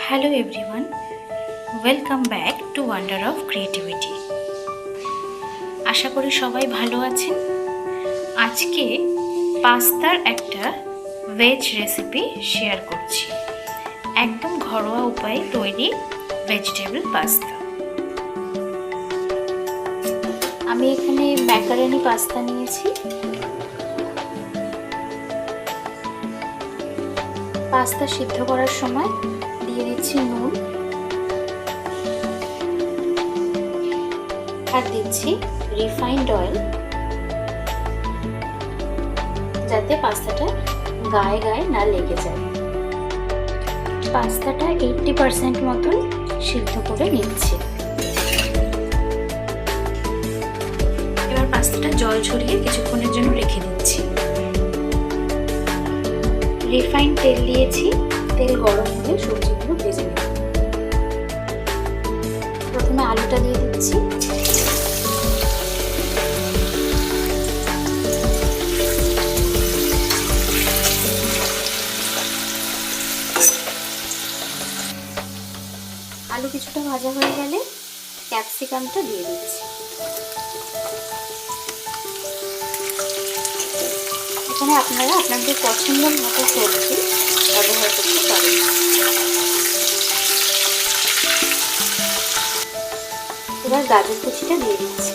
Hello everyone, welcome back to Wonder of Creativity. আশা করি সবাই ভালো আছেন। আজকে পাস্তার একটা ভেজ রেসিপি শেয়ার করছি। একদম ঘরোয়া উপায়ে তৈরি ভেজিটেবল পাস্তা। আমি এখানে ম্যাকারনি পাস্তা নিয়েছি। পাস্তা সিদ্ধ করার সময় দিয়ে দিচ্ছি নুন আর দিচ্ছি রিফাইন্ড অয়েল, যাতে পাস্তাটা গায়ে গায়ে না লেগে যায়। পাস্তাটা 80% মতন সিদ্ধ করে নিচ্ছি। এবার পাস্তাটা জল ঝরিয়ে কিছুক্ষণের জন্য রেখে দিচ্ছি। রিফাইন্ড তেল দিয়েছি, তেল গরম হলে সবজিগুলো ভেজে নেব। প্রথমে আলুটা দিয়ে দিচ্ছি। আলু কিছুটা ভাজা হয়ে গেলে ক্যাপসিকামটা দিয়ে দিচ্ছি। এখানে আপনারা আপনাদের পছন্দ মতো সবজি ব্যবহার করতে পারেন। এবার গাজর কুচিটা দিয়ে দিচ্ছি।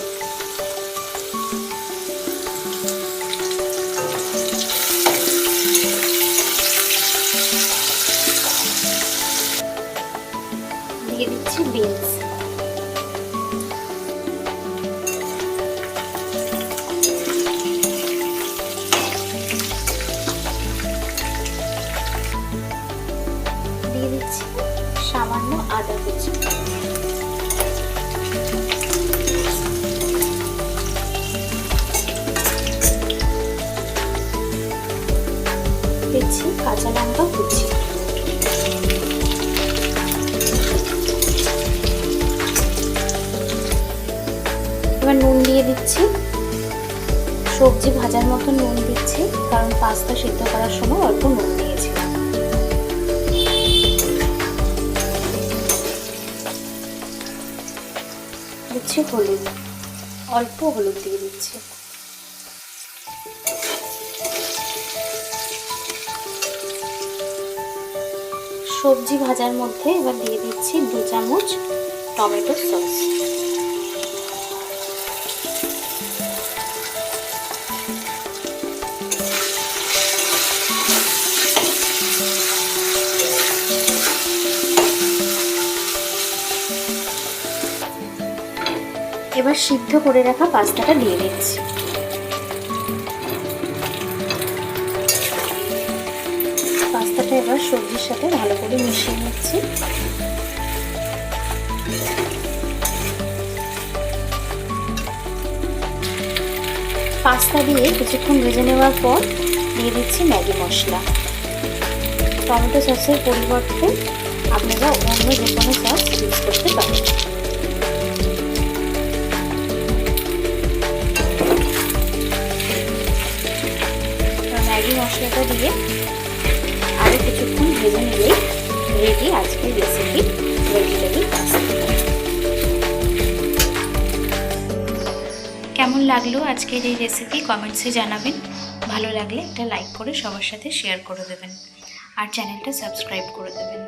দিয়ে দিচ্ছি বিনস। দিয়ে দিচ্ছি সামান্য আদা কুচি। দিচ্ছি কাঁচা লঙ্কা কুচি। এবার নুন দিয়ে দিচ্ছি। সবজি ভাজার মতো নুন দিচ্ছি, কারণ পাস্তা সিদ্ধ করার সময় অল্প নুন দিয়েছি। দিচ্ছি হলুদ, অল্প হলুদ দিয়ে দিচ্ছি। সবজি ভাজার মধ্যে এবার দিয়ে দিচ্ছি 2 চামচ টমেটো সস। এবার সিদ্ধ করে রাখা পাস্তাটা দিয়ে দিচ্ছি। পাস্তাটা এবার সবজির সাথে ভালো করে মিশিয়ে নিচ্ছি। পাস্তা দিয়ে কিছুক্ষণ ভেজে নেওয়ার পর দিয়ে দিচ্ছি ম্যাগি মশলা। টমেটো সসের পরিবর্তে আপনারা অন্য যে কোনো সস ইউজ করতে পারেন। ম্যাগি মশলাটা দিয়ে আরও কিছুক্ষণ ভেজে নিলেই রেডি আজকের রেসিপি ভেজিটেবল পাস্তা। কেমন লাগলো আজকের এই রেসিপি কমেন্টসে জানাবেন। ভালো লাগলে একটা লাইক করে সবার সাথে শেয়ার করে দেবেন আর চ্যানেলটা সাবস্ক্রাইব করে দেবেন।